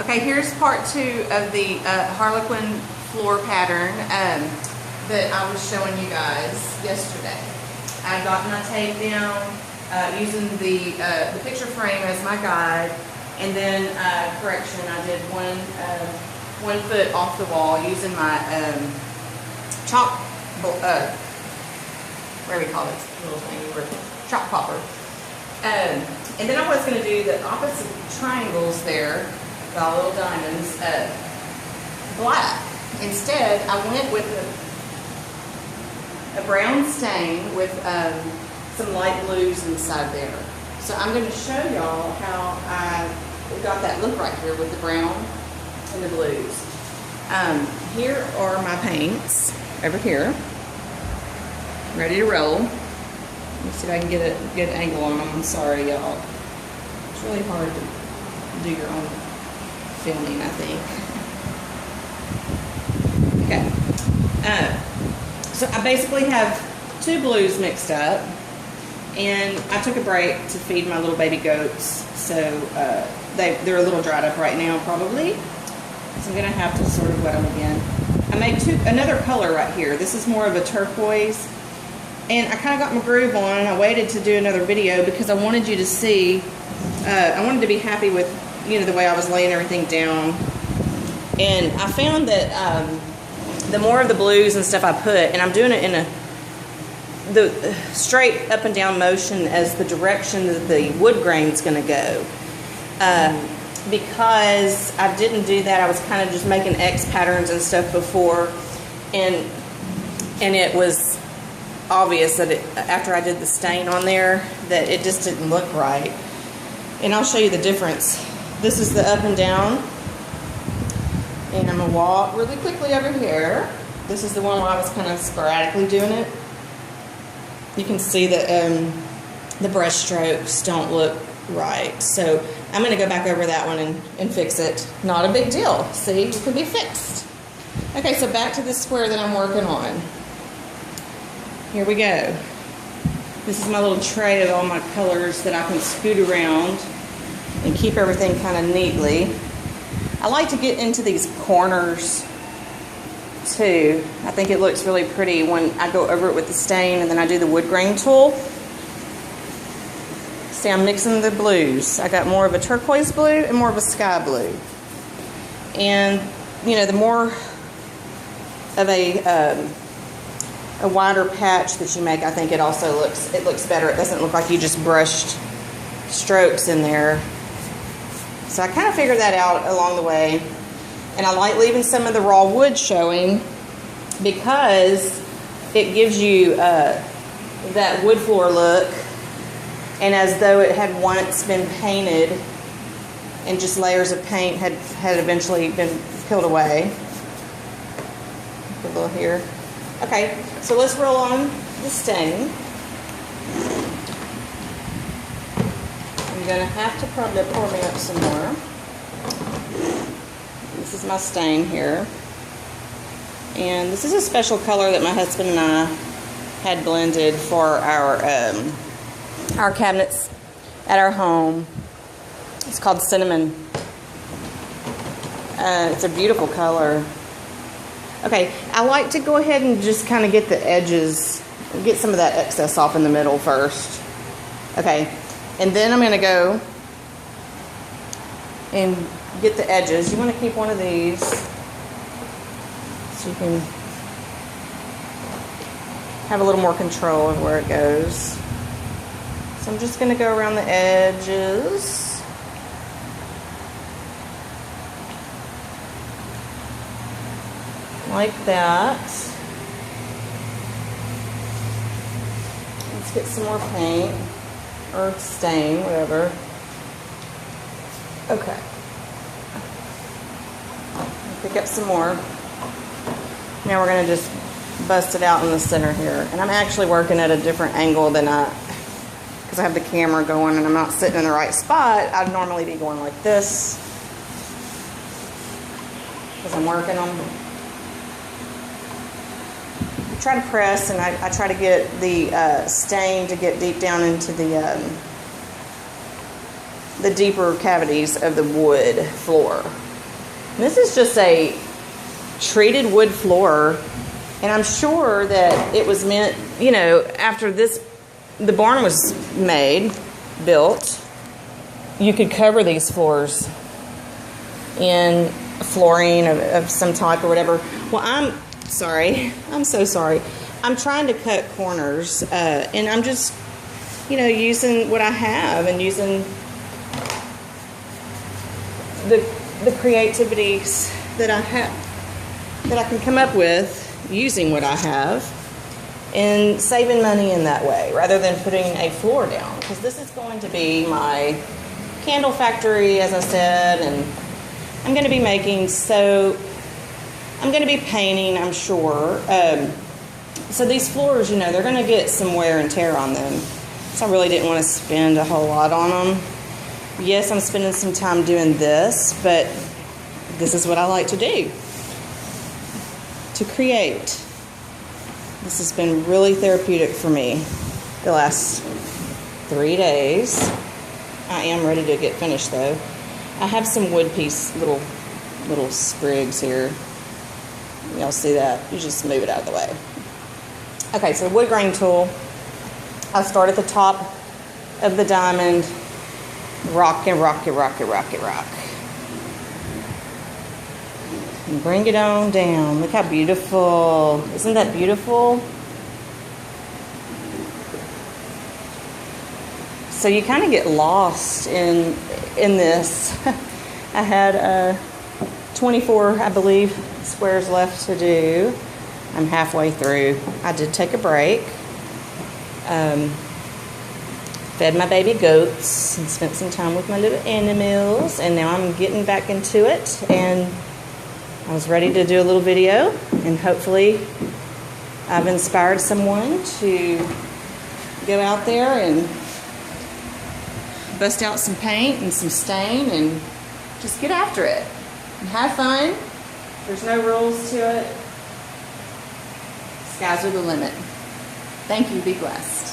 Okay, here's part 2 of the Harlequin floor pattern that I was showing you guys yesterday. I got my tape down using the picture frame as my guide, and then correction, I did 1 foot off the wall using my chalk, what do we call this little thing, chalk popper. And then I was going to do the opposite triangles there, the little diamonds, black. Instead, I went with a brown stain with some light blues inside there. So I'm going to show y'all how I got that look right here with the brown and the blues. Here are my paints over here, ready to roll. Let me see if I can get a good angle on them. I'm sorry, y'all. It's really hard to do your own filming, I think. Okay. So I basically have 2 blues mixed up, and I took a break to feed my little baby goats, so they're a little dried up right now, probably. So I'm gonna have to sort of wet them again. I made another color right here. This is more of a turquoise. And I kind of got my groove on, and I waited to do another video because I wanted you to see, I wanted to be happy with, the way I was laying everything down. And I found that the more of the blues and stuff I put, and I'm doing it in the straight up and down motion as the direction that the wood grain is going to go. Because I didn't do that, I was kind of just making X patterns and stuff before, and it was obvious that after I did the stain on there that it just didn't look right. And I'll show you the difference. This is the up and down, and I'm gonna walk really quickly over here. This is the one where I was kind of sporadically doing it. You can see that the brush strokes don't look right, so I'm gonna go back over that one and fix it. Not a big deal. See, it can be fixed. Okay, so back to the square that I'm working on. Here we go. This is my little tray of all my colors that I can scoot around and keep everything kind of neatly. I like to get into these corners too. I think it looks really pretty when I go over it with the stain and then I do the wood grain tool. See, I'm mixing the blues. I got more of a turquoise blue and more of a sky blue. And, the more of a wider patch that you make, I think it also looks better. It doesn't look like you just brushed strokes in there. So I kind of figured that out along the way. And I like leaving some of the raw wood showing because it gives you that wood floor look, and as though it had once been painted and just layers of paint had eventually been peeled away. Put a little here. Okay, so let's roll on the stain. I'm going to have to probably pour me up some more. This is my stain here. And this is a special color that my husband and I had blended for our cabinets at our home. It's called cinnamon. It's a beautiful color. Okay, I like to go ahead and just kind of get the edges, get some of that excess off in the middle first. Okay, and then I'm going to go and get the edges. You want to keep one of these so you can have a little more control of where it goes. So I'm just going to go around the edges. Like that. Let's get some more paint or stain, whatever. Okay. Pick up some more. Now we're going to just bust it out in the center here. And I'm actually working at a different angle than because I have the camera going and I'm not sitting in the right spot. I'd normally be going like this because I'm working on. Try to press, and I try to get the stain to get deep down into the deeper cavities of the wood floor. This is just a treated wood floor, and I'm sure that it was meant, you know, after the barn was built, you could cover these floors in flooring of some type or whatever. Well, I'm so sorry. I'm trying to cut corners, and I'm just, you know, using what I have and using the creativities that I have, that I can come up with using what I have, and saving money in that way rather than putting a floor down, because this is going to be my candle factory, as I said, and I'm going to be making soap. I'm going to be painting, I'm sure. So these floors, you know, they're going to get some wear and tear on them. So I really didn't want to spend a whole lot on them. Yes, I'm spending some time doing this, but this is what I like to do, to create. This has been really therapeutic for me the last 3 days. I am ready to get finished though. I have some wood piece little sprigs here. Y'all see that? You just move it out of the way. Okay, so wood grain tool. I start at the top of the diamond. Rock and rock it, rock it, rock it, rock. And bring it on down. Look how beautiful. Isn't that beautiful? So you kind of get lost in this. I had 24, I believe, squares left to do. I'm halfway through. I did take a break. Fed my baby goats and spent some time with my little animals, and now I'm getting back into it, and I was ready to do a little video, and hopefully I've inspired someone to go out there and bust out some paint and some stain and just get after it and have fun. There's no rules to it. Skies are the limit. Thank you. Be blessed.